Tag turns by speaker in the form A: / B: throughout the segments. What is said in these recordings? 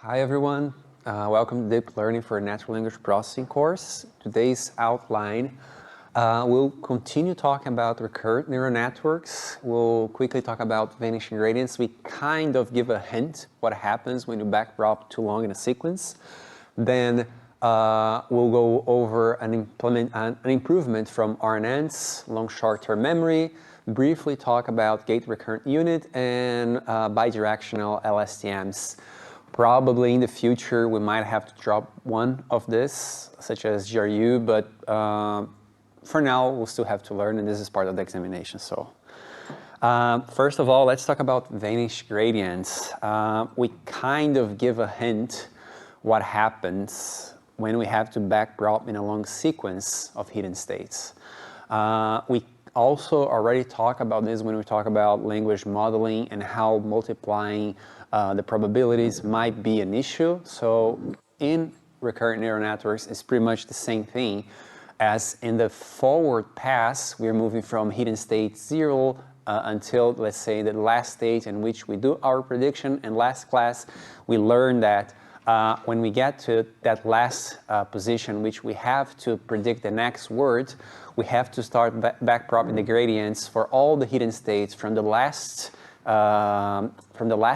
A: Hi everyone, welcome to Deep Learning for Natural Language Processing course. Today's outline, we'll continue talking about recurrent neural networks. We'll quickly talk about vanishing gradients. We kind of give a hint what happens when you backprop too long in a sequence. Then we'll go over an improvement from RNNs, long short-term memory, briefly talk about gate recurrent unit and bidirectional LSTMs. Probably in the future we might have to drop one of this, such as GRU, but for now we'll still have to learn, and this is part of the examination. So first of all, let's talk about vanishing gradients. We kind of give a hint what happens when we have to backprop in a long sequence of hidden states. We also already talk about this when we talk about language modeling and how multiplying the probabilities might be an issue. So in recurrent neural networks, it's pretty much the same thing as in the forward pass. We're moving from hidden state 0 until, let's say, the last state in which we do our prediction. In last class, we learned that when we get to that last position, which we have to predict the next word, we have to start backpropping the gradients for all the hidden states from the last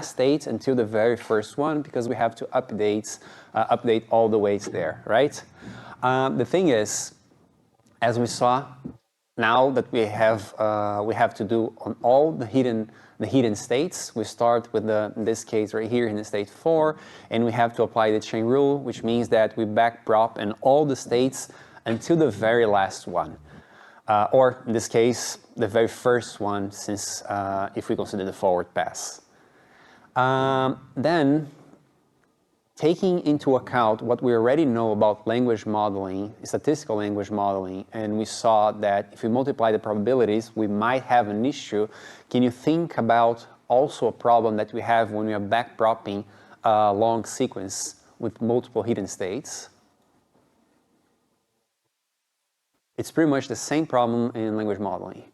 A: state until the very first one, because we have to update all the weights there, right? The thing is, as we saw, now that we have to do on all the hidden states. We start with in this case right here in the state 4, and we have to apply the chain rule, which means that we backprop in all the states until the very last one. Or in this case, the very first one, since if we consider the forward pass. Then, taking into account what we already know about language modeling, statistical language modeling, and we saw that if we multiply the probabilities, we might have an issue. Can you think about also a problem that we have when we are backpropping a long sequence with multiple hidden states? It's pretty much the same problem in language modeling.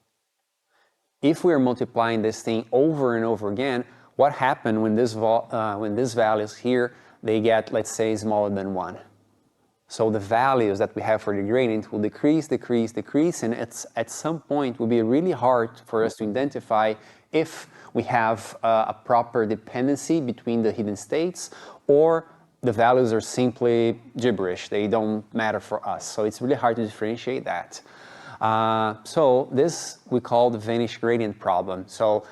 A: If we are multiplying this thing over and over again, what happens when these values here, they get, let's say, smaller than 1? So the values that we have for the gradient will decrease, and at some point it will be really hard for us to identify if we have a proper dependency between the hidden states, or the values are simply gibberish. They don't matter for us. So it's really hard to differentiate that. So this we call the vanishing gradient problem. So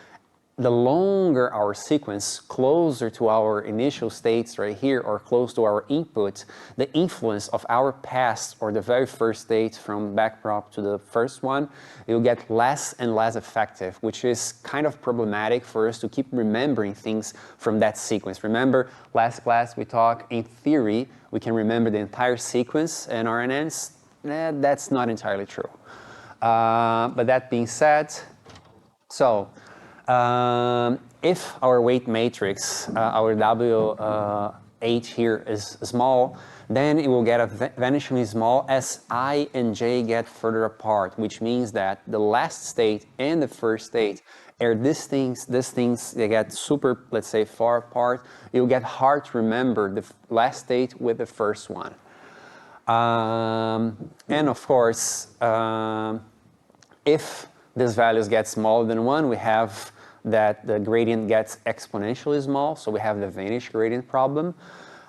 A: the longer our sequence, closer to our initial states right here, or close to our input, the influence of our past or the very first state from backprop to the first one, it will get less and less effective, which is kind of problematic for us to keep remembering things from that sequence. Remember, last class we talked, in theory, we can remember the entire sequence in RNNs. That's not entirely true. But that being said, so if our weight matrix, our WH here is small, then it will get vanishingly small as I and j get further apart, which means that the last state and the first state are these things, they get super, let's say, far apart. It will get hard to remember the last state with the first one. And of course, if these values get smaller than 1, we have that the gradient gets exponentially small, so we have the vanishing gradient problem.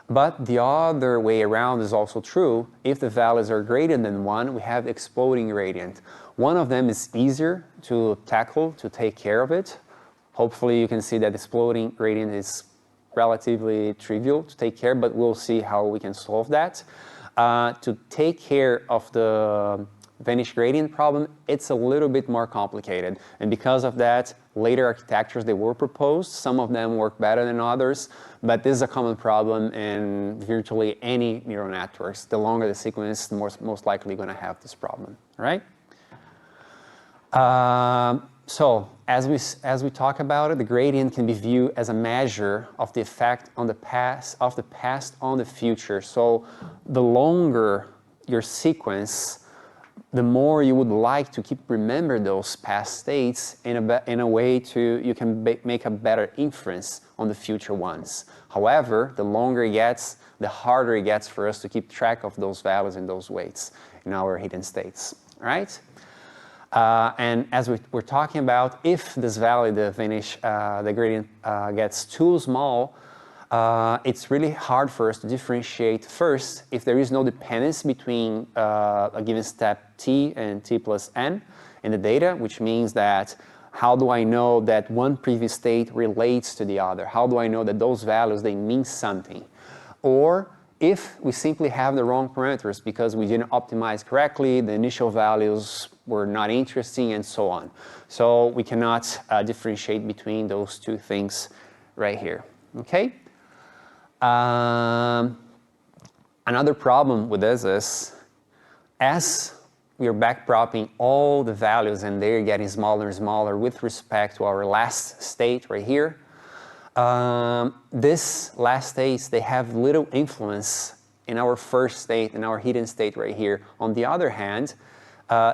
A: But the other way around is also true. If the values are greater than 1, we have exploding gradient. One of them is easier to tackle, to take care of it. Hopefully you can see that exploding gradient is relatively trivial to take care, but we'll see how we can solve that. To take care of the vanishing gradient problem, it's a little bit more complicated, and because of that, later architectures they were proposed. Some of them work better than others, but this is a common problem in virtually any neural networks. The longer the sequence, the most likely going to have this problem, right? So as we talk about it, the gradient can be viewed as a measure of the effect on the past on the future. So the longer your sequence, the more you would like to keep remember those past states in a way you can make a better inference on the future ones. However, the longer it gets, the harder it gets for us to keep track of those values and those weights in our hidden states, right? And as we're talking about, if this value, the gradient gets too small, it's really hard for us to differentiate first if there is no dependence between a given step t and t plus n in the data, which means that how do I know that one previous state relates to the other? How do I know that those values, they mean something? Or if we simply have the wrong parameters because we didn't optimize correctly, the initial values were not interesting, and so on. So we cannot differentiate between those two things right here, okay? Another problem with this is, as we are backpropping all the values and they're getting smaller and smaller with respect to our last state right here, this last states, they have little influence in our first state, in our hidden state right here. On the other hand,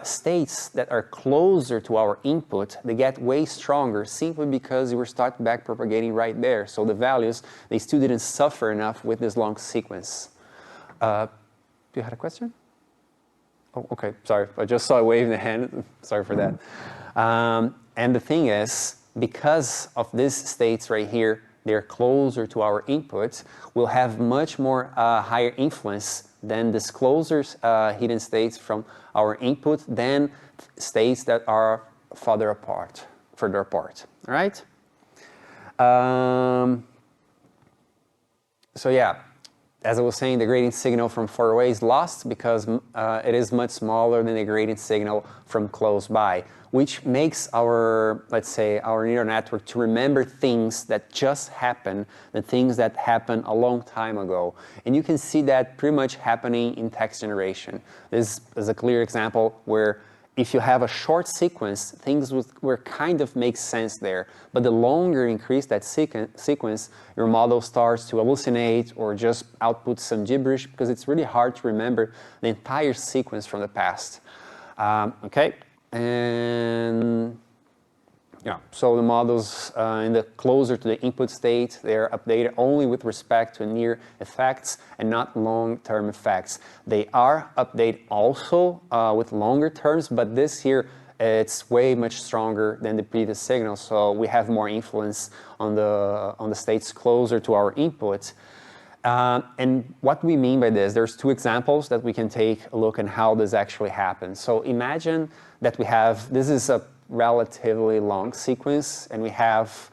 A: states that are closer to our input, they get way stronger simply because we start backpropagating right there. So the values, they still didn't suffer enough with this long sequence. Do you have a question? Oh, okay, sorry. I just saw a wave in the hand. Sorry for that. And the thing is, because of these states right here, they're closer to our input, we'll have much more higher influence than this closer hidden states from our input than states that are further apart, all right? So yeah, as I was saying, the gradient signal from far away is lost because it is much smaller than the gradient signal from close by, which makes our, let's say, our neural network to remember things that just happened, the things that happened a long time ago. And you can see that pretty much happening in text generation. This is a clear example where if you have a short sequence, things will kind of make sense there. But the longer you increase that sequence, your model starts to hallucinate or just output some gibberish because it's really hard to remember the entire sequence from the past. Okay, and yeah, so the models in the closer to the input state, they're updated only with respect to near effects and not long-term effects. They are updated also with longer terms, but this here, it's way much stronger than the previous signal, so we have more influence on the states closer to our input. And what we mean by this, there's two examples that we can take a look at how this actually happens. So imagine that we have, this is a relatively long sequence, and we have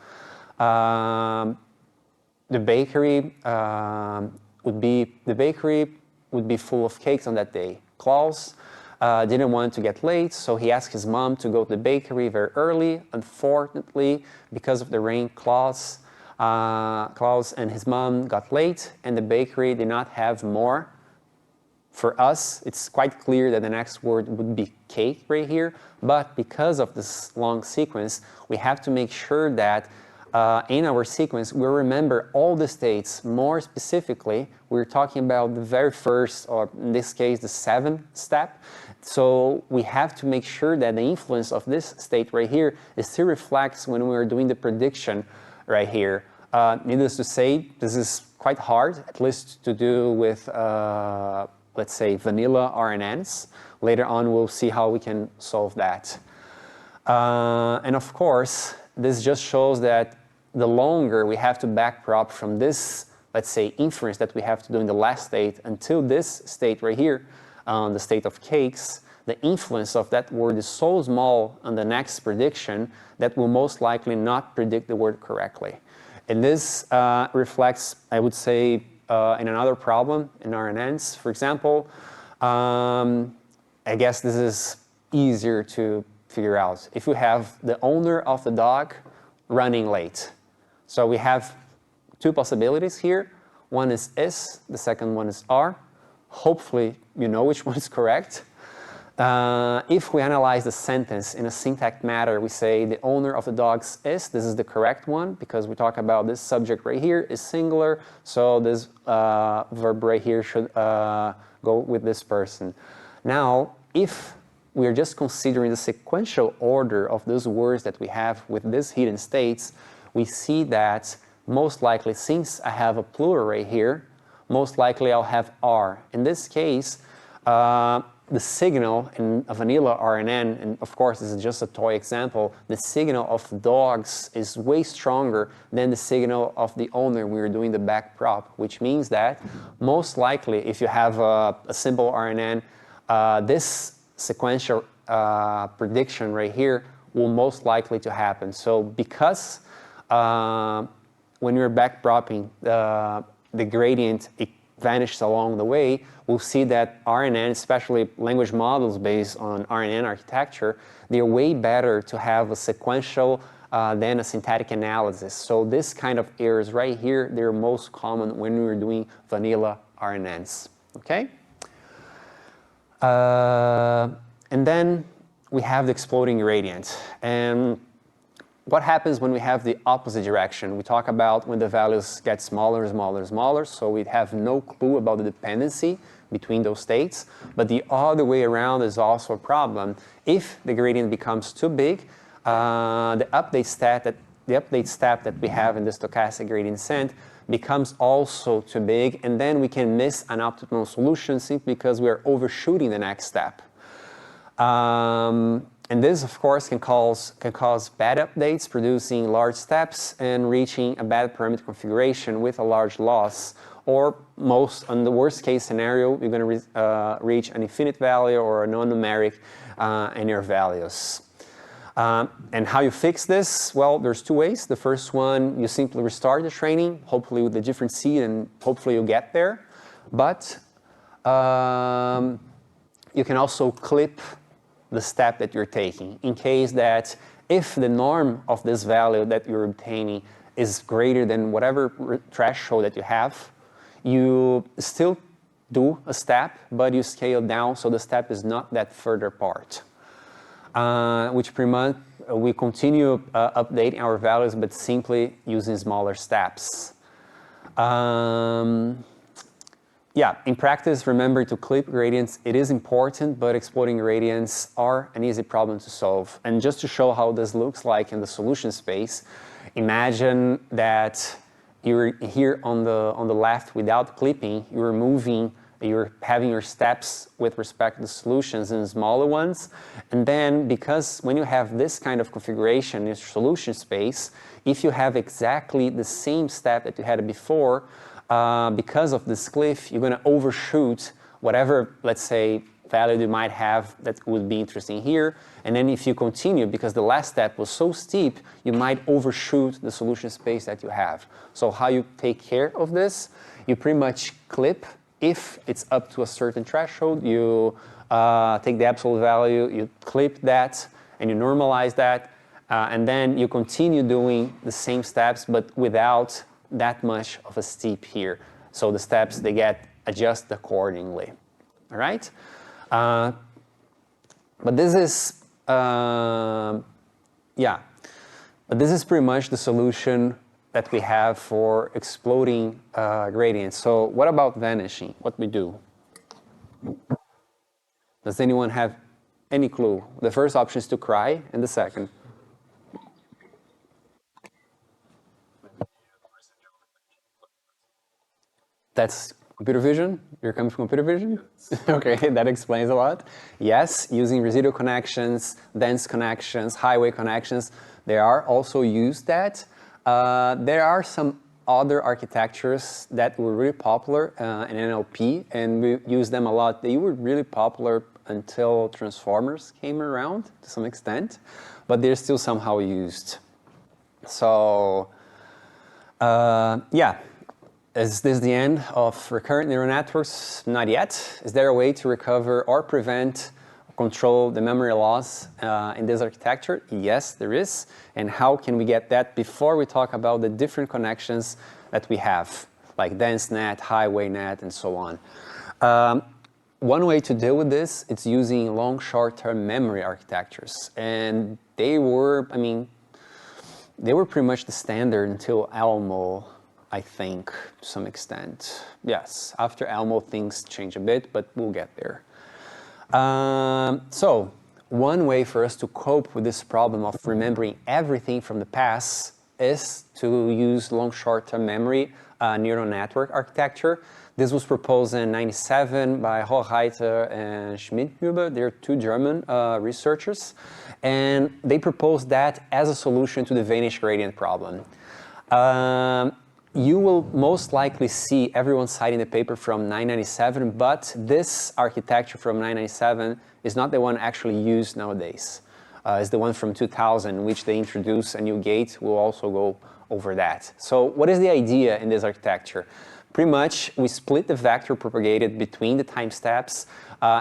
A: the bakery would be full of cakes on that day. Klaus didn't want to get late, so he asked his mom to go to the bakery very early. Unfortunately, because of the rain, Klaus and his mom got late, and the bakery did not have more. For us, it's quite clear that the next word would be cake right here, but because of this long sequence, we have to make sure that in our sequence, we remember all the states. More specifically, we're talking about the very first, or in this case, the 7th step. So we have to make sure that the influence of this state right here still reflects when we're doing the prediction right here. Needless to say, this is quite hard, at least to do with let's say, vanilla RNNs. Later on, we'll see how we can solve that. And of course, this just shows that the longer we have to backprop from this, let's say, inference that we have to do in the last state until this state right here, the state of cakes, the influence of that word is so small on the next prediction that we'll most likely not predict the word correctly. And this reflects, I would say, in another problem in RNNs. For example, I guess this is easier to figure out. If we have the owner of the dog running late. So we have two possibilities here. One is the second one is are. Hopefully you know which one is correct. If we analyze the sentence in a syntactic matter, we say the owner of the dogs is, this is the correct one because we talk about this subject right here is singular, so this verb right here should go with this person. Now, if we are just considering the sequential order of those words that we have with these hidden states, we see that most likely, since I have a plural right here, most likely I'll have R. In this case, the signal in a vanilla RNN, and of course this is just a toy example, the signal of dogs is way stronger than the signal of the owner when we're doing the back prop, which means that most likely if you have a simple RNN, this sequential prediction right here will most likely to happen. So because when you're back propping, the gradient, it vanishes along the way, we'll see that RNN, especially language models based on RNN architecture, they're way better to have a sequential than a syntactic analysis. So this kind of errors right here, they're most common when we're doing vanilla RNNs, okay? And then we have the exploding gradient. And what happens when we have the opposite direction? We talk about when the values get smaller, smaller, smaller, so we have no clue about the dependency between those states. But the other way around is also a problem. If the gradient becomes too big, the update step that we have in the stochastic gradient descent becomes also too big, and then we can miss an optimal solution simply because we are overshooting the next step. And this, of course, can cause bad updates, producing large steps and reaching a bad parameter configuration with a large loss. Or on the worst case scenario, you're going to reach an infinite value or a non-numeric in your values. And how you fix this? Well, there's two ways. The first one, you simply restart the training, hopefully with a different seed, and hopefully you'll get there. But you can also clip the step that you're taking in case that if the norm of this value that you're obtaining is greater than whatever threshold that you have, you still do a step, but you scale down so the step is not that further apart. Which pretty much we continue updating our values, but simply using smaller steps. Yeah, in practice, remember to clip gradients. It is important, but exploding gradients are an easy problem to solve. And just to show how this looks like in the solution space, imagine that you're here on the left without clipping, you're having your steps with respect to the solutions in smaller ones. And then because when you have this kind of configuration in your solution space, if you have exactly the same step that you had before, because of this cliff, you're going to overshoot whatever, let's say, value you might have that would be interesting here. And then if you continue, because the last step was so steep, you might overshoot the solution space that you have. So how you take care of this? You pretty much clip. If it's up to a certain threshold, you take the absolute value, you clip that, and you normalize that. And then you continue doing the same steps, but without that much of a steep here. So the steps, they get adjusted accordingly, all right? But this is, but this is pretty much the solution that we have for exploding gradients. So what about vanishing? What we do? Does anyone have any clue? The first option is to cry, and the second? That's computer vision? You're coming from computer vision? Okay, that explains a lot. Yes, using residual connections, dense connections, highway connections, they are also used that. There are some other architectures that were really popular in NLP, and we use them a lot. They were really popular until transformers came around to some extent, but they're still somehow used. So, yeah. Is this the end of recurrent neural networks? Not yet. Is there a way to recover or prevent, control the memory loss in this architecture? Yes, there is. And how can we get that before we talk about the different connections that we have, like dense net, highway net, and so on? One way to deal with this is using long short-term memory architectures. And they were, they were pretty much the standard until Elmo, I think, to some extent. Yes, after Elmo, things change a bit, but we'll get there. So, one way for us to cope with this problem of remembering everything from the past is to use long short-term memory neural network architecture. This was proposed in '97 by Hochreiter and Schmidhuber. They're two German researchers, and they proposed that as a solution to the Vanishing Gradient problem. You will most likely see everyone citing the paper from 1997, but this architecture from 1997 is not the one actually used nowadays. It's the one from 2000, in which they introduce a new gate. We'll also go over that. So what is the idea in this architecture? Pretty much, we split the vector propagated between the time steps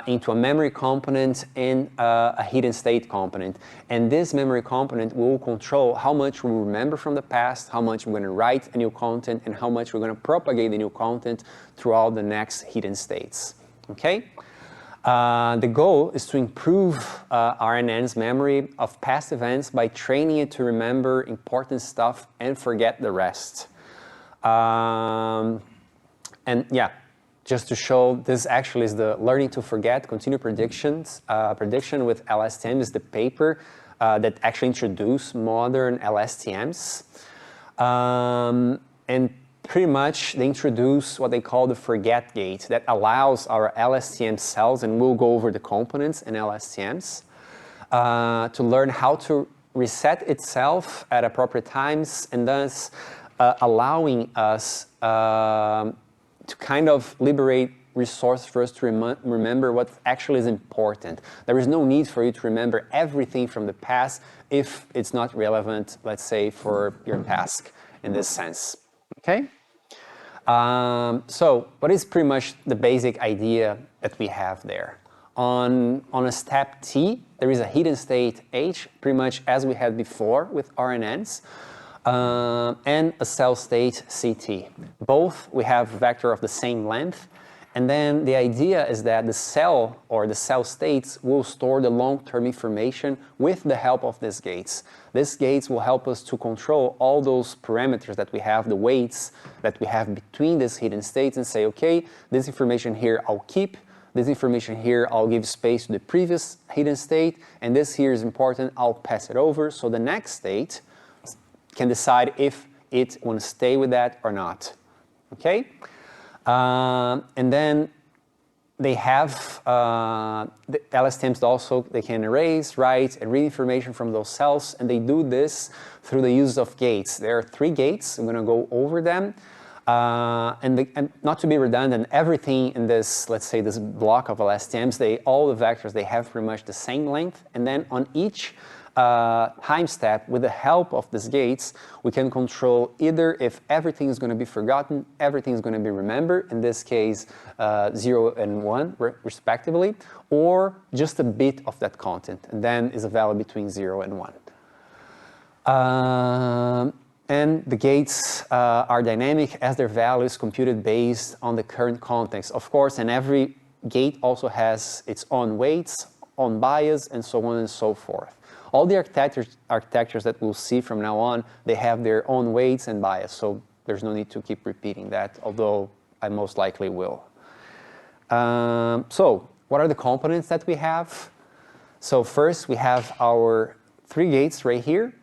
A: into a memory component and a hidden state component. And this memory component will control how much we remember from the past, how much we're going to write a new content, and how much we're going to propagate the new content throughout the next hidden states. Okay? The goal is to improve RNN's memory of past events by training it to remember important stuff and forget the rest. And yeah, just to show, this actually is the learning to forget continued prediction with LSTM is the paper that actually introduced modern LSTMs. And pretty much they introduce what they call the forget gate that allows our LSTM cells, and we'll go over the components in LSTMs, to learn how to reset itself at appropriate times, and thus allowing us to kind of liberate resource for us to remember what actually is important. There is no need for you to remember everything from the past if it's not relevant, let's say, for your task in this sense. Okay? So what is pretty much the basic idea that we have there? On a step T, there is a hidden state H, pretty much as we had before with RNNs. And a cell state CT. Both we have vector of the same length, and then the idea is that the cell or the cell states will store the long-term information with the help of these gates. These gates will help us to control all those parameters that we have, the weights that we have between these hidden states, and say, okay, this information here I'll keep, this information here I'll give space to the previous hidden state, and this here is important, I'll pass it over, so the next state can decide if it wants to stay with that or not. Okay? And then they have the LSTMs also, they can erase, write, and read information from those cells, and they do this through the use of gates. There are 3 gates. I'm going to go over them. And not to be redundant, everything in this, let's say, this block of LSTMs, all the vectors, they have pretty much the same length, and then on each time step, with the help of these gates, we can control either if everything is going to be forgotten, everything is going to be remembered, in this case 0 and 1 respectively, or just a bit of that content, and then is a value between 0 and 1. And the gates are dynamic as their value is computed based on the current context, of course, and every gate also has its own weights, own bias, and so on and so forth. All the architectures that we'll see from now on, they have their own weights and bias, so there's no need to keep repeating that, although I most likely will. So what are the components that we have? So first we have our 3 gates right here.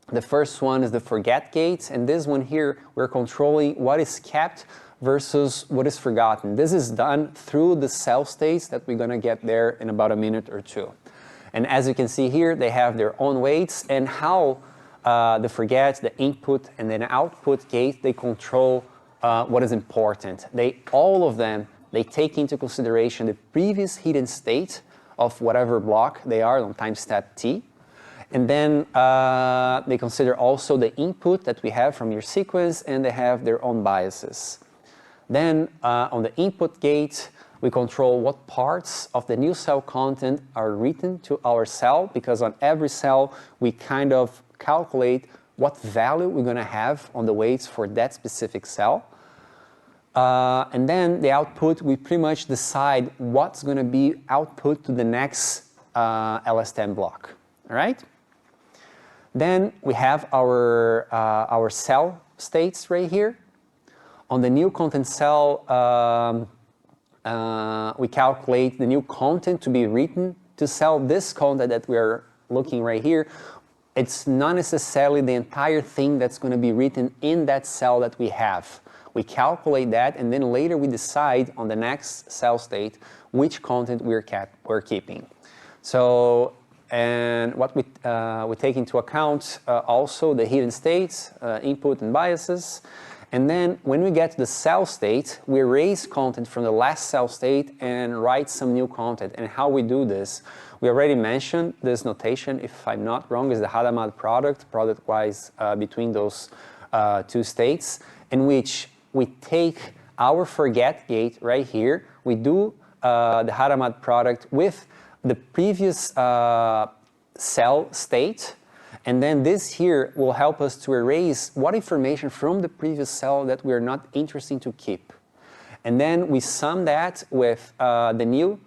A: The first one is the forget gate, and this one here, we're controlling what is kept versus what is forgotten. This is done through the cell states that we're going to get there in about a minute or 2. And as you can see here, they have their own weights, and how the forget, the input, and then output gate, they control what is important. All of them, they take into consideration the previous hidden state of whatever block they are on time step T. And then they consider also the input that we have from your sequence, and they have their own biases. Then on the input gate, we control what parts of the new cell content are written to our cell, because on every cell, we kind of calculate what value we're going to have on the weights for that specific cell. And then the output, we pretty much decide what's going to be output to the next LSTM block. All right? Then we have our cell states right here. On the new content cell, we calculate the new content to be written to sell this content that we're looking right here, it's not necessarily the entire thing that's going to be written in that cell that we have. We calculate that, and then later we decide on the next cell state which content we're keeping. So, and what we take into account also the hidden states, input and biases. And then when we get to the cell state, we erase content from the last cell state and write some new content. And how we do this, we already mentioned this notation, if I'm not wrong, is the Hadamard product-wise between those two states, in which we take our forget gate right here, we do the Hadamard product with the previous cell state, and then this here will help us to erase what information from the previous cell that we're not interested to keep. And then we sum that with the new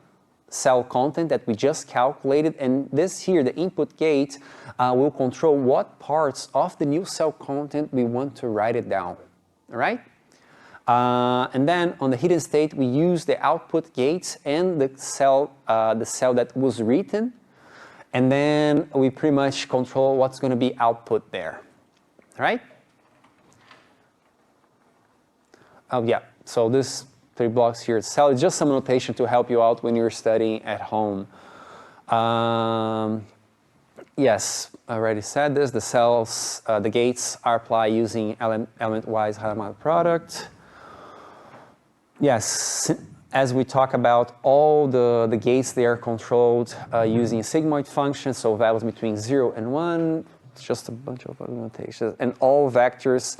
A: cell content that we just calculated, and this here, the input gate, will control what parts of the new cell content we want to write it down, all right? And then on the hidden state, we use the output gate and the cell that was written, and then we pretty much control what's going to be output there, all right? Oh yeah, so this 3 blocks here, cell is just some notation to help you out when you're studying at home. Yes, I already said this, the cells, the gates are applied using element-wise Hadamard product. Yes, as we talk about all the gates, they are controlled using a sigmoid function, so values between 0 and 1, it's just a bunch of notations, and all vectors,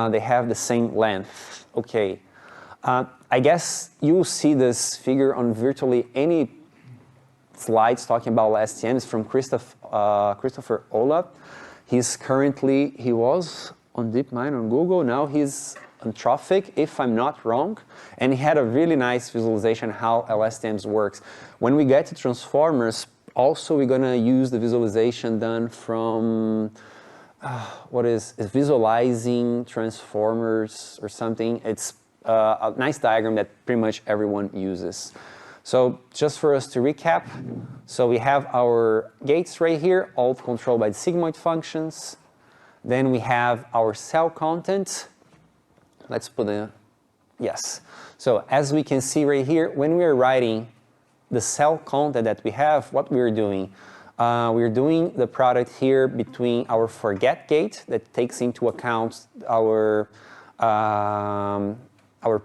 A: they have the same length. Okay, I guess you'll see this figure on virtually any slides talking about LSTM. It's from Christopher Olaf. He was on DeepMind on Google, now he's on Trophic, if I'm not wrong, and he had a really nice visualization how LSTMs works. When we get to transformers, also we're gonna use the visualization done from what is visualizing transformers or something. It's a nice diagram that pretty much everyone uses. So just for us to recap, so we have our gates right here, all controlled by the sigmoid functions. Then we have our cell content. Let's put a, yes. So as we can see right here, when we're writing the cell content that we have, what we're doing the product here between our forget gate that takes into account our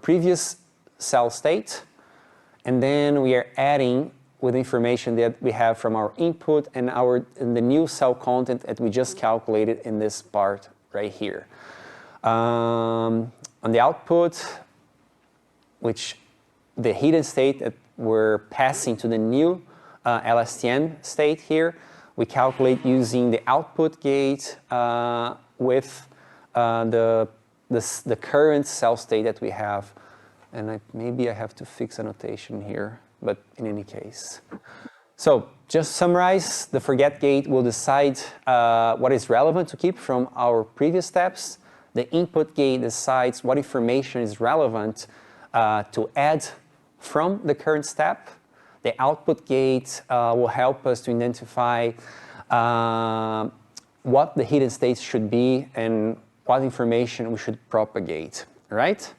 A: previous cell state, and then we are adding with information that we have from our input and the new cell content that we just calculated in this part right here. On the output, which the hidden state that we're passing to the new LSTM state here, we calculate using the output gate with the current cell state that we have. And maybe I have to fix a notation here, but in any case. So just summarize, the forget gate will decide what is relevant to keep from our previous steps. The input gate decides what information is relevant to add from the current step. The output gate will help us to identify what the hidden states should be and what information we should propagate, right?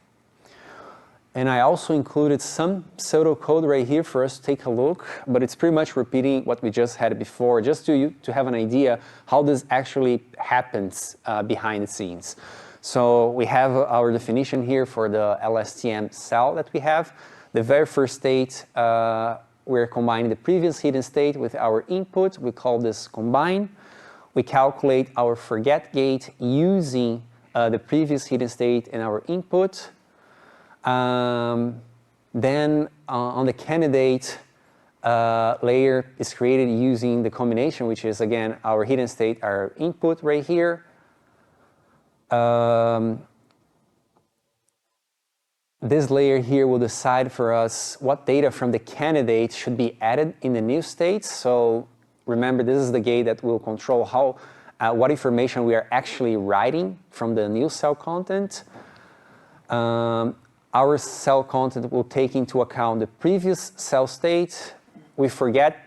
A: And I also included some pseudocode right here for us to take a look, but it's pretty much repeating what we just had before, just to have an idea how this actually happens behind the scenes. So we have our definition here for the LSTM cell that we have. The very first state, we're combining the previous hidden state with our input. We call this combine. We calculate our forget gate using the previous hidden state and our input. Then on the candidate layer is created using the combination, which is again our hidden state, our input right here. This layer here will decide for us what data from the candidate should be added in the new state. So remember, this is the gate that will control how, what information we are actually writing from the new cell content. Our cell content will take into account the previous cell state. We forget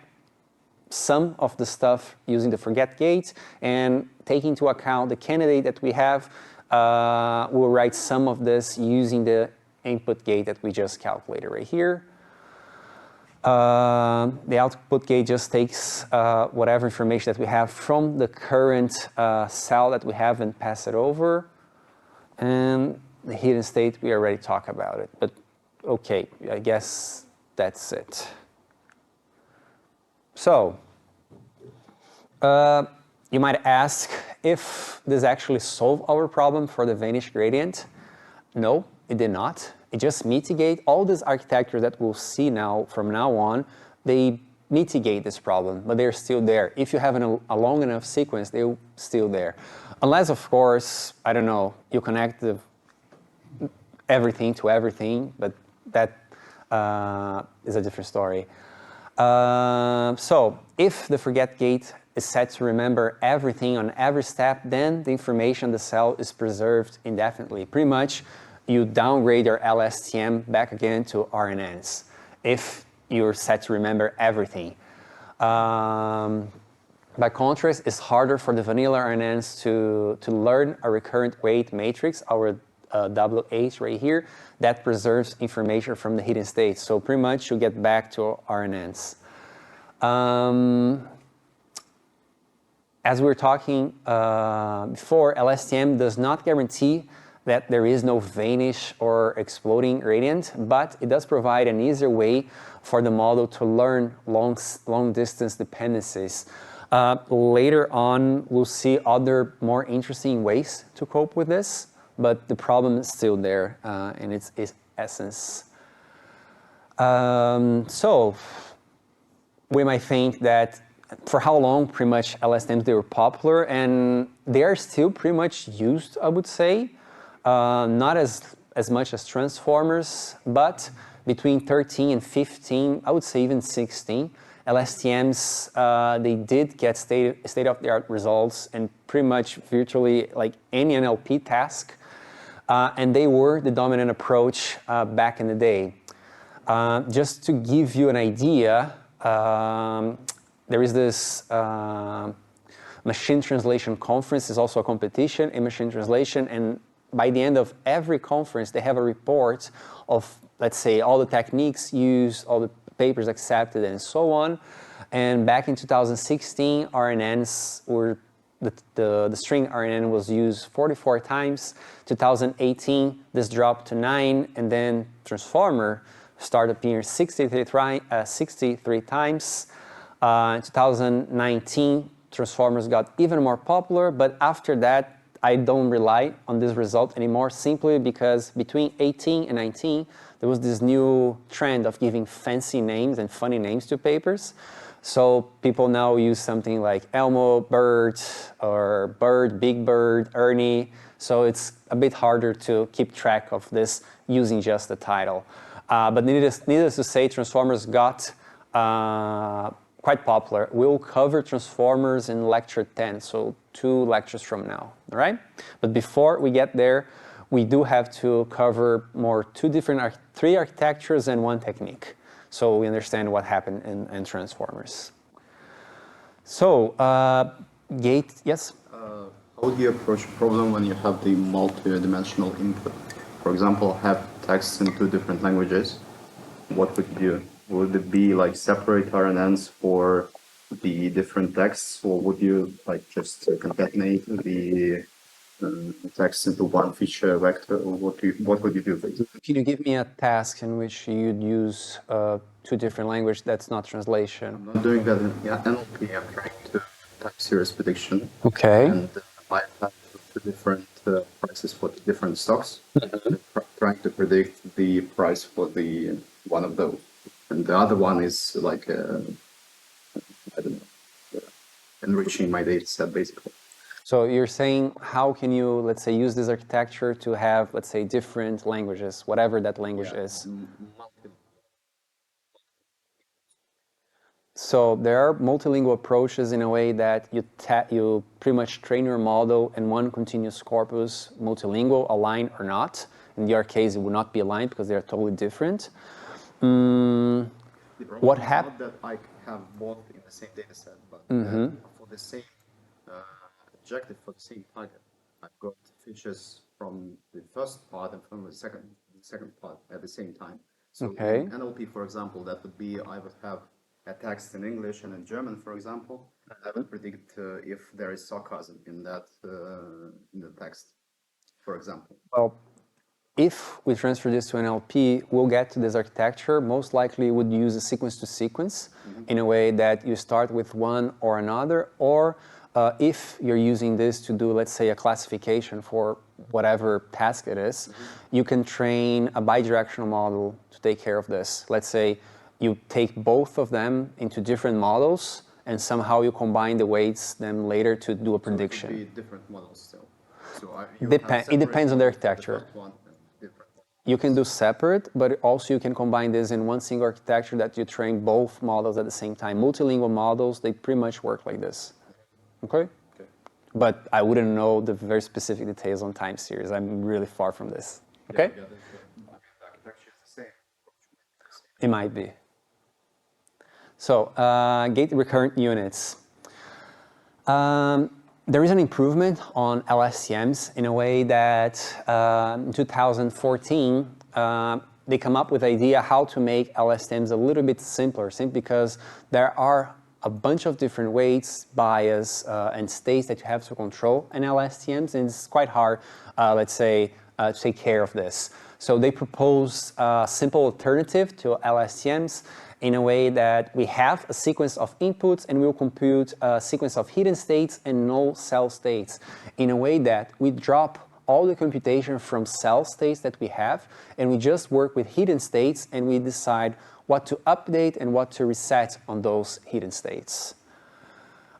A: some of the stuff using the forget gate, and taking into account the candidate that we have, we'll write some of this using the input gate that we just calculated right here. The output gate just takes whatever information that we have from the current cell that we have and pass it over. And the hidden state, we already talked about it. But okay, I guess that's it. So, you might ask if this actually solved our problem for the Vanishing gradient. No, it did not. It just mitigates all this architecture that we'll see now from now on. They mitigate this problem, but they're still there. If you have a long enough sequence, they're still there. Unless, of course, I don't know, you connect everything to everything, but that is a different story. So if the forget gate is set to remember everything on every step, then the information in the cell is preserved indefinitely. Pretty much, you downgrade your LSTM back again to RNNs if you're set to remember everything. By contrast, it's harder for the vanilla RNNs to learn a recurrent weight matrix, our WH right here, that preserves information from the hidden state. So pretty much you get back to RNNs. As we were talking before, LSTM does not guarantee that there is no vanish or exploding gradient, but it does provide an easier way for the model to learn long distance dependencies. Later on, we'll see other more interesting ways to cope with this, but the problem is still there in its essence. So we might think that for how long pretty much LSTMs they were popular, and they are still pretty much used, I would say. Not as much as transformers, but between 13 and 15, I would say even 16, LSTMs, they did get state-of-the-art results and pretty much virtually like any NLP task, and they were the dominant approach back in the day. Just to give you an idea, there is this machine translation conference. Is also a competition in machine translation, and by the end of every conference, they have a report of, let's say, all the techniques used, all the papers accepted, and so on. And back in 2016, RNNs were, the string RNN was used 44 times. 2018, this dropped to 9, and then transformer started appearing 63 times. In 2019, transformers got even more popular, but after that, I don't rely on this result anymore, simply because between 18 and 19, there was this new trend of giving fancy names and funny names to papers. So people now use something like Elmo, Bird, or Bird, Big Bird, Ernie. So it's a bit harder to keep track of this using just the title. But needless to say, transformers got quite popular. We'll cover transformers in lecture 10, so 2 lectures from now, all right? But before we get there, we do have to cover more 3 architectures and 1 technique, so we understand what happened in transformers. So, gate, yes?
B: How would you approach a problem when you have the multi-dimensional input? For example, have texts in 2 different languages. What would you do? Would it be like separate RNNs for the different texts, or would you like just concatenate the text into 1 feature vector, or what would you do?
A: Can you give me a task in which you'd use 2 different languages that's not translation?
B: I'm not doing that in NLP. I'm trying to time series prediction.
A: Okay.
B: And I have 2 different prices for the different stocks. Trying to predict the price for the one of those. And the other one is like, I don't know, enriching my data set, basically.
A: So you're saying, how can you, let's say, use this architecture to have, let's say, different languages, whatever that language is? So there are multilingual approaches in a way that you pretty much train your model in 1 continuous corpus, multilingual, aligned or not. In your case, it would not be aligned because they are totally different. What happened?
B: That I have both in the same data set, but for the same objective, for the same target, I've got fishes from the first part and from the second part at the same time. So in NLP, for example, that would be I would have a text in English and in German, for example. I would predict if there is sarcasm in that in the text, for example.
A: Well, if we transfer this to NLP, we'll get to this architecture. Most likely would use a sequence to sequence in a way that you start with one or another, or if you're using this to do, let's say, a classification for whatever task it is, you can train a bidirectional model to take care of this. Let's say you take both of them into different models and somehow you combine the weights then later to do a prediction.
B: So it would be different models still. So
A: it depends on the architecture. You can do separate, but also you can combine this in one single architecture that you train both models at the same time. Multilingual models, they pretty much work like this. Okay? But I wouldn't know the very specific details on time series. I'm really far from this. Okay?
B: Yeah, the architecture is the same.
A: It might be. So, gate recurrent units. There is an improvement on LSTMs in a way that in 2014, they come up with the idea how to make LSTMs a little bit simpler, simply because there are a bunch of different weights, bias, and states that you have to control in LSTMs, and it's quite hard, let's say, to take care of this. So they propose a simple alternative to LSTMs in a way that we have a sequence of inputs and we'll compute a sequence of hidden states and null cell states in a way that we drop all the computation from cell states that we have and we just work with hidden states and we decide what to update and what to reset on those hidden states.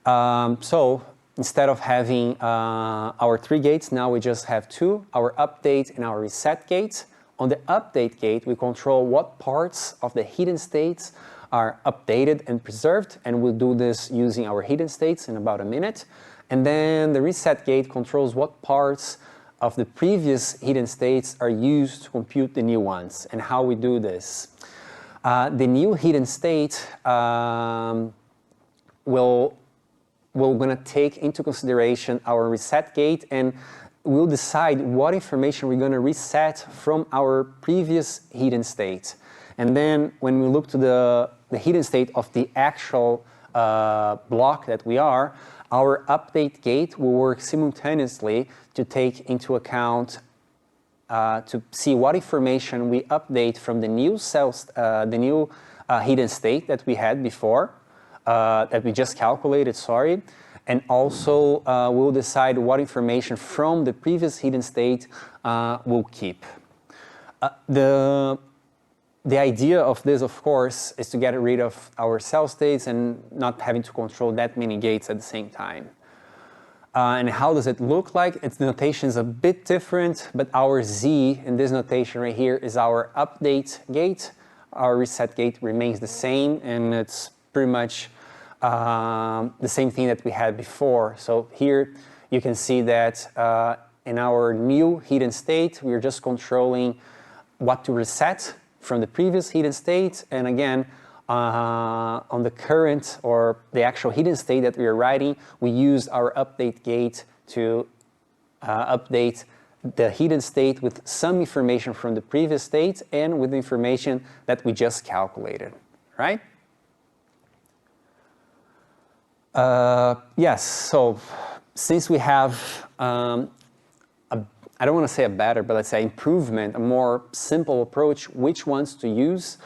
A: So instead of having our 3 gates, now we just have 2, our update and our reset gate. On the update gate, we control what parts of the hidden states are updated and preserved, and we'll do this using our hidden states in about a minute. And then the reset gate controls what parts of the previous hidden states are used to compute the new ones, and how we do this. The new hidden state we're going to take into consideration our reset gate, and we'll decide what information we're going to reset from our previous hidden state. And then when we look to the hidden state of the actual block that we are, our update gate will work simultaneously to take into account to see what information we update from the new cells, the new hidden state that we had before, that we just calculated, sorry. And also we'll decide what information from the previous hidden state we'll keep. The idea of this, of course, is to get rid of our cell states and not having to control that many gates at the same time. And how does it look like? Its notation is a bit different, but our Z in this notation right here is our update gate. Our reset gate remains the same, and it's pretty much the same thing that we had before. So here you can see that in our new hidden state, we're just controlling what to reset from the previous hidden state. And again, on the current or the actual hidden state that we are writing, we use our update gate to update the hidden state with some information from the previous state and with the information that we just calculated, right? Yes, so since we have, I don't want to say a better, but let's say improvement, a more simple approach, which ones to use,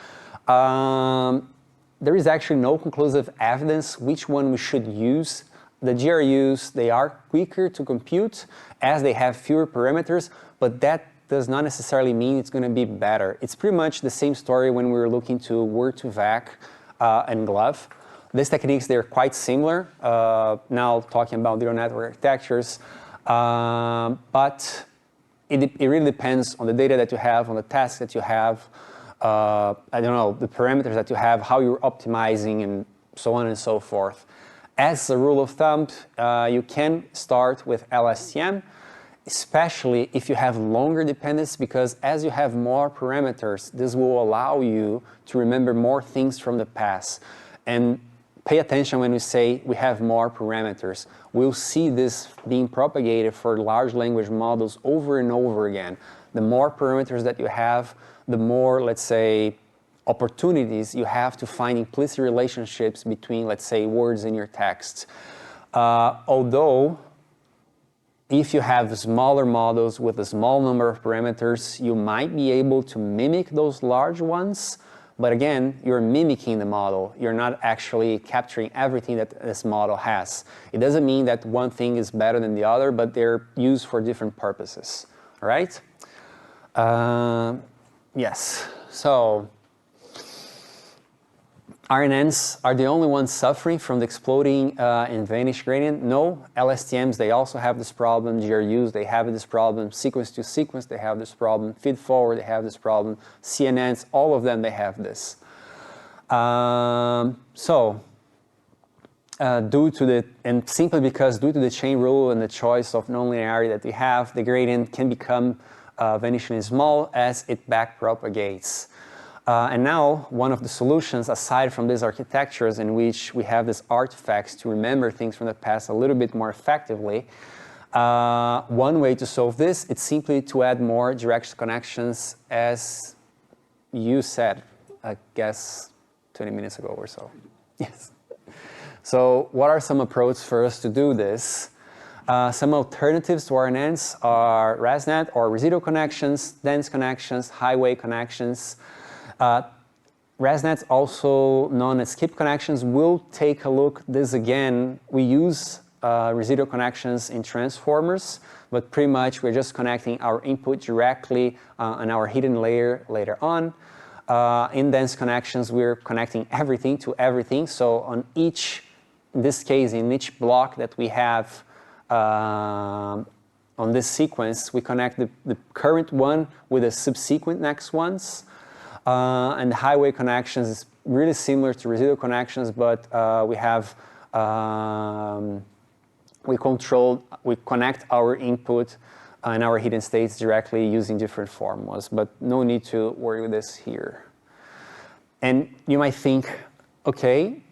A: there is actually no conclusive evidence which one we should use. The GRUs, they are quicker to compute as they have fewer parameters, but that does not necessarily mean it's going to be better. It's pretty much the same story when we were looking to word-to-vec and GLOVE. These techniques, they're quite similar, now talking about neural network architectures, but it really depends on the data that you have, on the tasks that you have, I don't know, the parameters that you have, how you're optimizing, and so on and so forth. As a rule of thumb, you can start with LSTM, especially if you have longer dependence, because as you have more parameters, this will allow you to remember more things from the past. And pay attention when we say we have more parameters. We'll see this being propagated for large language models over and over again. The more parameters that you have, the more, let's say, opportunities you have to find implicit relationships between, let's say, words in your text. Although, if you have smaller models with a small number of parameters, you might be able to mimic those large ones. But again, you're mimicking the model. You're not actually capturing everything that this model has. It doesn't mean that one thing is better than the other, but they're used for different purposes. All right? Yes. So RNNs are the only ones suffering from the exploding and vanish gradient? No. LSTMs, they also have this problem. GRUs, they have this problem. Sequence to sequence, they have this problem. Feed forward, they have this problem. CNNs, all of them, they have this. Simply because due to the chain rule and the choice of nonlinearity that we have, the gradient can become vanishingly small as it backpropagates. And now, one of the solutions, aside from these architectures in which we have these artifacts to remember things from the past a little bit more effectively, one way to solve this is simply to add more direct connections, as you said, I guess, 20 minutes ago or so. Yes. So what are some approaches for us to do this? Some alternatives to RNNs are ResNet or residual connections, dense connections, highway connections. ResNets, also known as skip connections, we'll take a look at this again. We use residual connections in transformers, but pretty much we're just connecting our input directly on our hidden layer later on. In dense connections, we're connecting everything to everything. So on each, in this case, in each block that we have on this sequence, we connect the current one with the subsequent next ones. And highway connections is really similar to residual connections, but we connect our input and our hidden states directly using different formulas, but no need to worry with this here. And you might think, okay,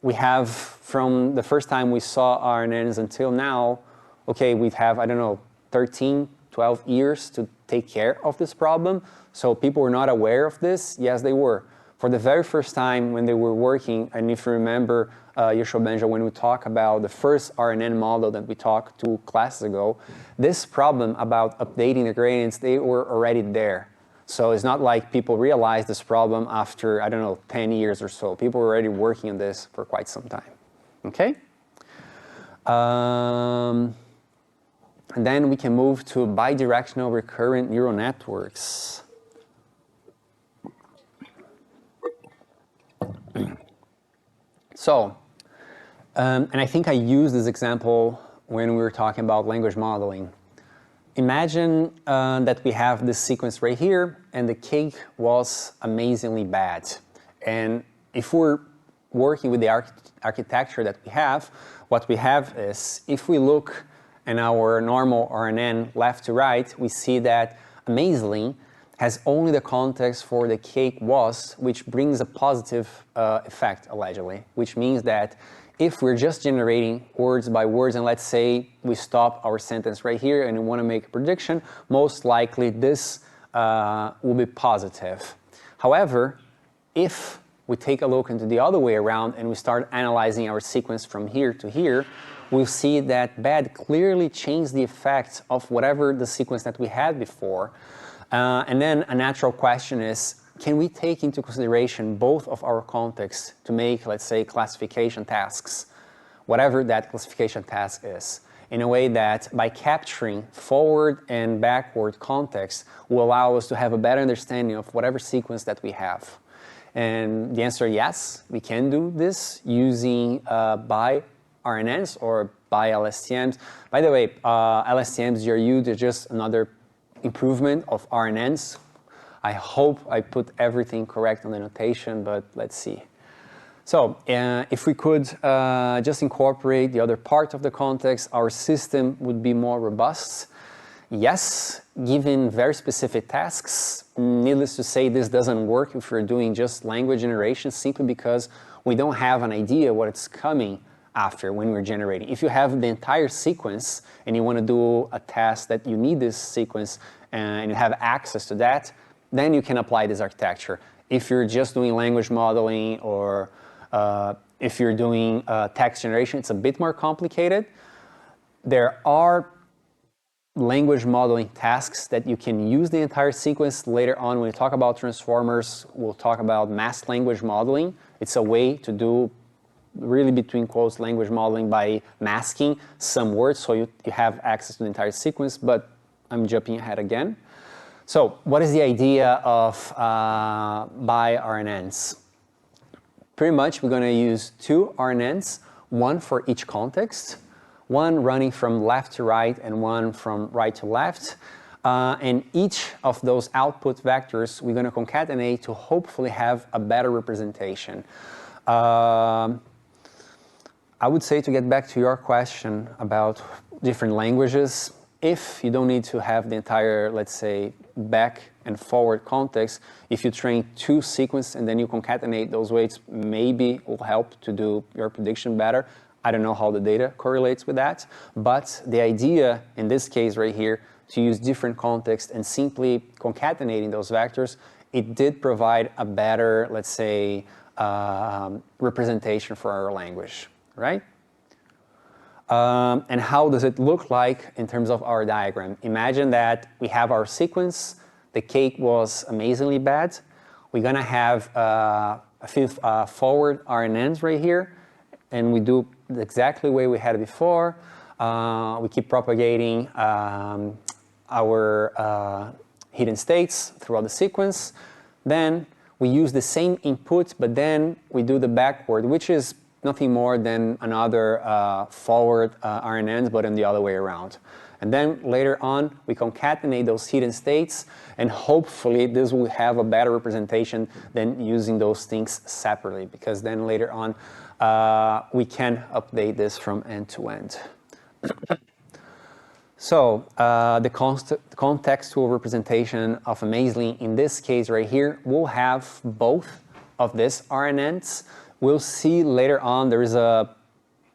A: we have from the first time we saw RNNs until now, okay, we have, I don't know, 13, 12 years to take care of this problem. So people were not aware of this? Yes, they were. For the very first time when they were working, and if you remember, Yoshua Benja, when we talk about the first RNN model that we talked 2 classes ago, this problem about updating the gradients, they were already there. So it's not like people realized this problem after, I don't know, 10 years or so. People were already working on this for quite some time. Okay? And then we can move to bidirectional recurrent neural networks. So, and I think I used this example when we were talking about language modeling. Imagine that we have this sequence right here, and the cake was amazingly bad. And if we're working with the architecture that we have, what we have is, if we look in our normal RNN left to right, we see that amazingly has only the context for the cake was, which brings a positive effect, allegedly, which means that if we're just generating words by words, and let's say we stop our sentence right here and we want to make a prediction, most likely this will be positive. However, if we take a look into the other way around and we start analyzing our sequence from here to here, we'll see that bad clearly changed the effect of whatever the sequence that we had before. And then a natural question is, can we take into consideration both of our contexts to make, let's say, classification tasks, whatever that classification task is, in a way that by capturing forward and backward context will allow us to have a better understanding of whatever sequence that we have? And the answer, yes, we can do this using bi-RNNs or BiLSTMs. By the way, LSTMs, GRU, they're just another improvement of RNNs. I hope I put everything correct on the notation, but let's see. So if we could just incorporate the other part of the context, our system would be more robust. Yes, given very specific tasks. Needless to say, this doesn't work if we're doing just language generation, simply because we don't have an idea what it's coming after when we're generating. If you have the entire sequence and you want to do a task that you need this sequence and you have access to that, then you can apply this architecture. If you're just doing language modeling or if you're doing text generation, it's a bit more complicated. There are language modeling tasks that you can use the entire sequence. Later on, when we talk about transformers, we'll talk about masked language modeling. It's a way to do really between quotes language modeling by masking some words so you have access to the entire sequence, but I'm jumping ahead again. So what is the idea of bi-RNNs? Pretty much we're going to use two RNNs, one for each context, one running from left to right and one from right to left. And each of those output vectors we're going to concatenate to hopefully have a better representation. I would say, to get back to your question about different languages, if you don't need to have the entire, let's say, back and forward context, if you train two sequences and then you concatenate those weights, maybe will help to do your prediction better. I don't know how the data correlates with that, but the idea in this case right here, to use different context and simply concatenating those vectors, it did provide a better, let's say, representation for our language, right? And how does it look like in terms of our diagram? Imagine that we have our sequence, the cake was amazingly bad. We're gonna have a few forward RNNs right here, and we do exactly the way we had it before. We keep propagating our hidden states throughout the sequence. Then we use the same input, but then we do the backward, which is nothing more than another forward RNNs, but in the other way around. And then later on, we concatenate those hidden states, and hopefully this will have a better representation than using those things separately, because then later on, we can update this from end to end. So the contextual representation of a maze-link, in this case right here, will have both of these RNNs. We'll see later on there is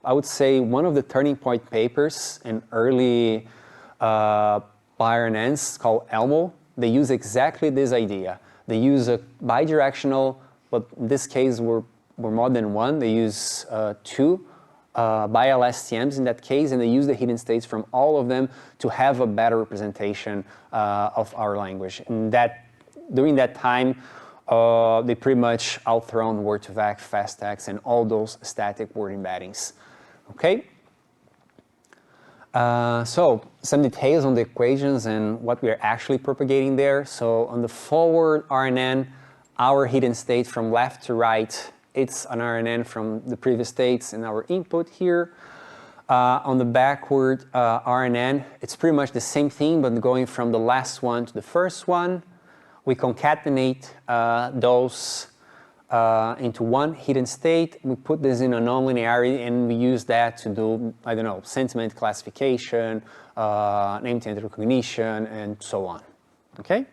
A: I would say, one of the turning point papers in early bi-RNNs called Elmo. They use exactly this idea. They use a bidirectional, but in this case we're more than one. They use two BiLSTMs in that case, and they use the hidden states from all of them to have a better representation of our language. And that during that time, they pretty much outthrown word2vec, fast text, and all those static word embeddings. Okay. So some details on the equations and what we are actually propagating there. So on the forward RNN, our hidden state from left to right, it's an RNN from the previous states in our input here. On the backward RNN, it's pretty much the same thing, but going from the last one to the first one. We concatenate those into one hidden state. We put this in a nonlinearity, and we use that to do, I don't know, sentiment classification, name intent recognition, and so on. Okay?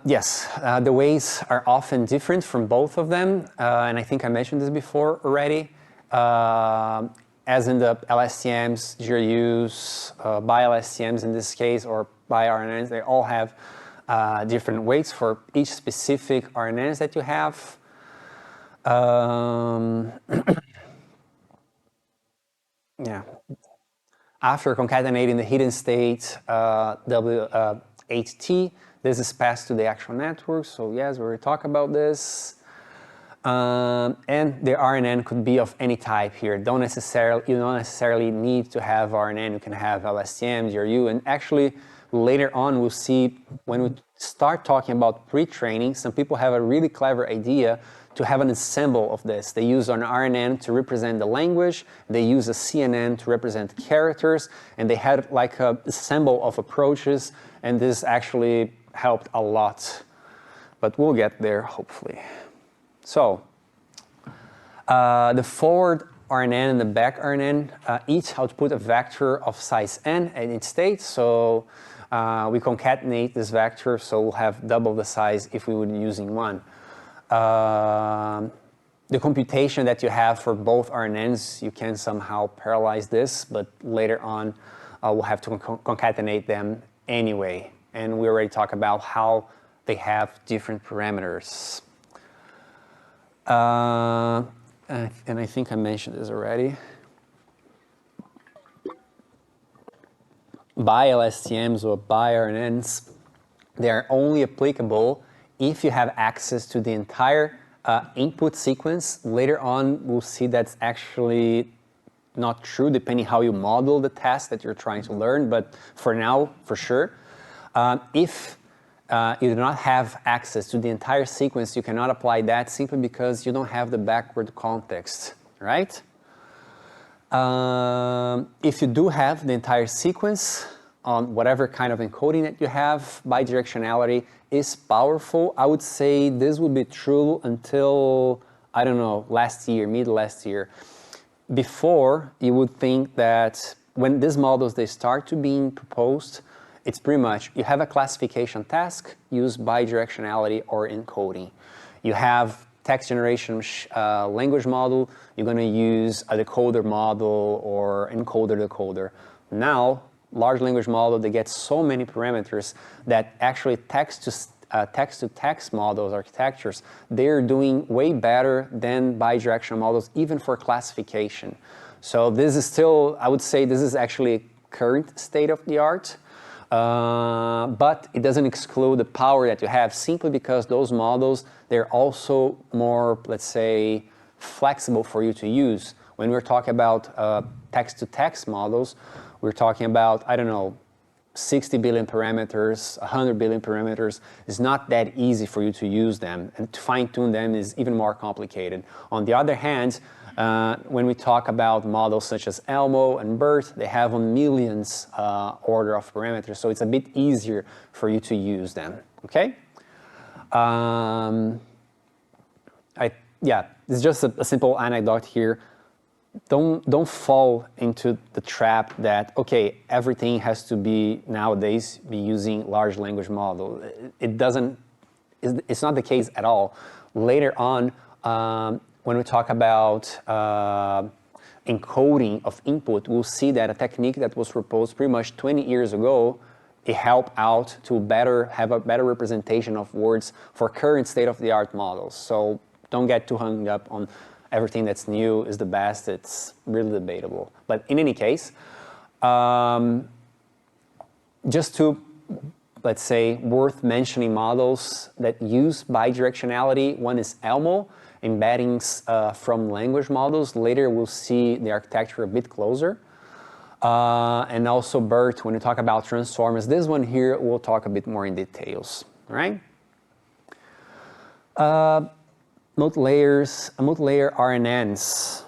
A: Yes, the weights are often different from both of them, and I think I mentioned this before already. As in the LSTMs, GRUs, BiLSTMs in this case, or bi-RNNs, they all have different weights for each specific RNNs that you have. Yeah. After concatenating the hidden state W8T, this is passed to the actual network. So yes, we already talked about this. And the RNN could be of any type here. You don't necessarily need to have RNN. You can have LSTM, GRU, and actually later on we'll see when we start talking about pre-training, some people have a really clever idea to have an ensemble of this. They use an RNN to represent the language, they use a CNN to represent characters, and they had like a ensemble of approaches, and this actually helped a lot. But we'll get there, hopefully. So, the forward RNN and the back RNN each output a vector of size n at each state. So we concatenate this vector, so we'll have double the size if we were using one. The computation that you have for both RNNs, you can somehow parallelize this, but later on we'll have to concatenate them anyway. And we already talked about how they have different parameters. And I think I mentioned this already. BiLSTMs or BiRNNs, they are only applicable if you have access to the entire input sequence. Later on, we'll see that's actually not true, depending how you model the task that you're trying to learn. But for now, for sure, if you do not have access to the entire sequence, you cannot apply that simply because you don't have the backward context, right? If you do have the entire sequence on whatever kind of encoding that you have, bidirectionality is powerful. I would say this would be true until, I don't know, last year, mid last year. Before, you would think that when these models, they start to being proposed, it's pretty much, you have a classification task, use bidirectionality or encoding. You have text generation language model, you're going to use a decoder model or encoder-decoder. Now, large language model, they get so many parameters that actually text-to-text models, architectures, they're doing way better than bidirectional models, even for classification. So this is still, I would say this is actually current state of the art, but it doesn't exclude the power that you have simply because those models, they're also more, let's say, flexible for you to use. When we're talking about text-to-text models, we're talking about, I don't know, 60 billion parameters, 100 billion parameters. It's not that easy for you to use them, and to fine-tune them is even more complicated. On the other hand, when we talk about models such as Elmo and BERT, they have a millions order of parameters, so it's a bit easier for you to use them, okay? Yeah, it's just a simple anecdote here. Don't fall into the trap that, okay, everything has to be nowadays be using large language model. It's not the case at all. Later on, when we talk about encoding of input, we'll see that a technique that was proposed pretty much 20 years ago, it helped out to have a better representation of words for current state-of-the-art models. So don't get too hung up on everything that's new is the best. It's really debatable. But in any case, just to, let's say, worth mentioning models that use bidirectionality, one is Elmo, embeddings from language models. Later we'll see the architecture a bit closer. And also BERT, when we talk about transformers, this one here we'll talk a bit more in details, all right? Multi-layer RNNs.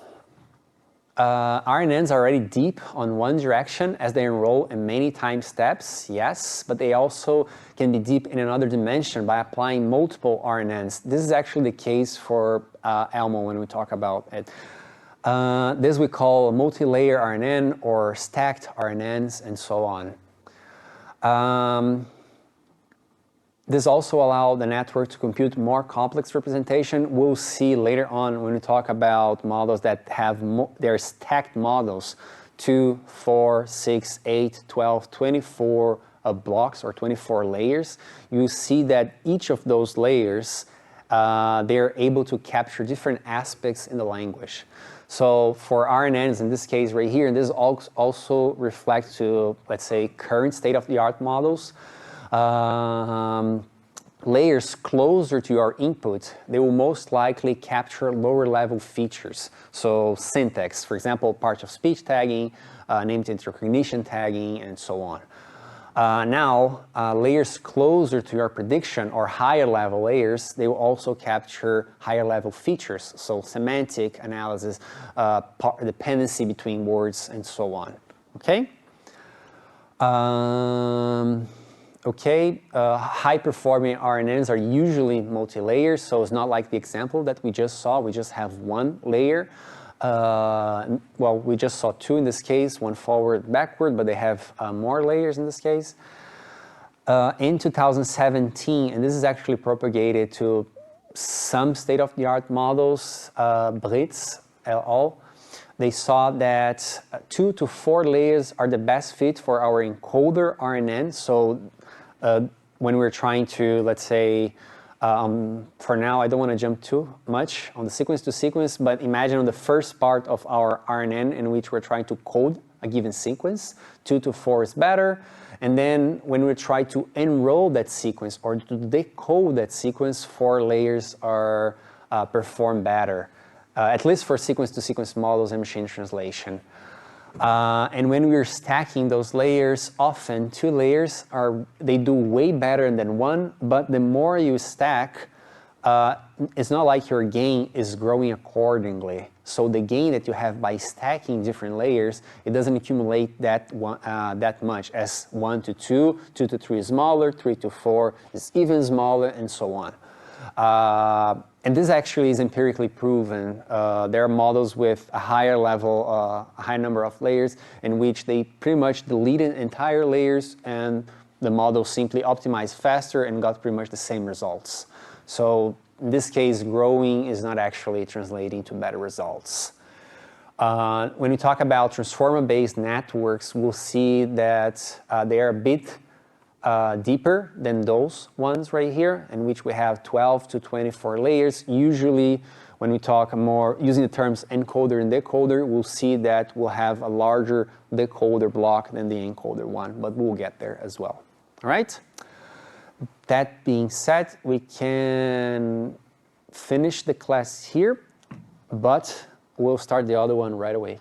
A: RNNs are already deep on one direction as they enroll in many time steps, yes, but they also can be deep in another dimension by applying multiple RNNs. This is actually the case for Elmo when we talk about it. This we call a multi-layer RNN or stacked RNNs and so on. This also allows the network to compute more complex representation. We'll see later on when we talk about models that have they're stacked models, 2, 4, 6, 8, 12, 24 blocks or 24 layers. You see that each of those layers, they're able to capture different aspects in the language. So for RNNs, in this case right here, and this also reflects to, let's say, current state-of-the-art models, layers closer to your input, they will most likely capture lower level features. So syntax, for example, parts of speech tagging, name entity recognition tagging, and so on. Now, layers closer to your prediction or higher level layers, they will also capture higher level features. So semantic analysis, dependency between words, and so on, okay? High-performing RNNs are usually multi-layers, so it's not like the example that we just saw. We just have one layer. Well, we just saw two in this case, one forward, backward, but they have more layers in this case. In 2017, and this is actually propagated to some state-of-the-art models, Britz et al., they saw that 2 to 4 layers are the best fit for our encoder RNN. So when we're trying to, let's say, for now, I don't want to jump too much on the sequence to sequence, but imagine on the first part of our RNN in which we're trying to code a given sequence, 2 to 4 is better. And then when we try to enroll that sequence or to decode that sequence, 4 layers are perform better, at least for sequence-to-sequence models and machine translation. And when we're stacking those layers, often 2 layers they do way better than 1, but the more you stack, it's not like your gain is growing accordingly. So the gain that you have by stacking different layers, it doesn't accumulate that much as 1 to 2, 2 to 3 is smaller, 3 to 4 is even smaller, and so on. And this actually is empirically proven. There are models with a higher level, a high number of layers, in which they pretty much deleted entire layers, and the model simply optimized faster and got pretty much the same results. So in this case, growing is not actually translating to better results. When we talk about transformer-based networks, we'll see that they are a bit deeper than those ones right here, in which we have 12 to 24 layers. Usually, when we talk more using the terms encoder and decoder, we'll see that we'll have a larger decoder block than the encoder one, but we'll get there as well. All right? That being said, we can finish the class here, but we'll start the other one right away.